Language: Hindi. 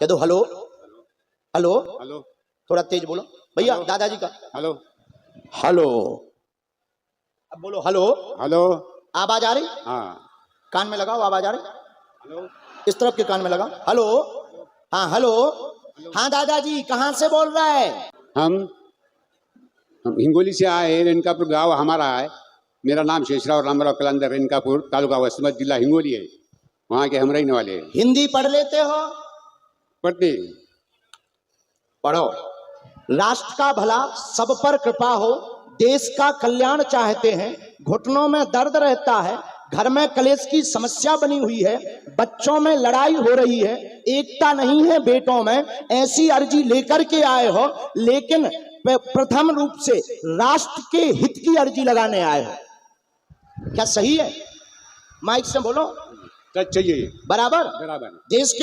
कह दो हेलो। हेलो हेलो थोड़ा तेज बोलो भैया, दादाजी का हेलो हेलो। अब बोलो हेलो। हेलो। आवाज आ रही? हाँ कान में लगाओ, आवाज आ रही? हेलो। इस तरफ के कान में लगाओ। हेलो। हाँ हेलो। हाँ दादाजी कहाँ से बोल रहा है? हम हिंगोली से आए हैं। रेणकापुर गांव हमारा है। मेरा नाम शेषराव रामराव कलंदर, रेणकापुर तालुका वसमत जिला हिंगोली है। वहाँ के हम रहने वाले हैं। हिंदी पढ़ लेते हो? पढ़ते पढ़ो। राष्ट्र का भला सब पर कृपा हो, देश का कल्याण चाहते हैं, घुटनों में दर्द रहता है, घर में कलेश की समस्या बनी हुई है, बच्चों में लड़ाई हो रही है, एकता नहीं है बेटों में, ऐसी अर्जी लेकर के आए हो, लेकिन प्रथम रूप से राष्ट्र के हित की अर्जी लगाने आए हो। क्या सही है? माइक से बोलो। सच चाहिए। बराबर बराबर। देश के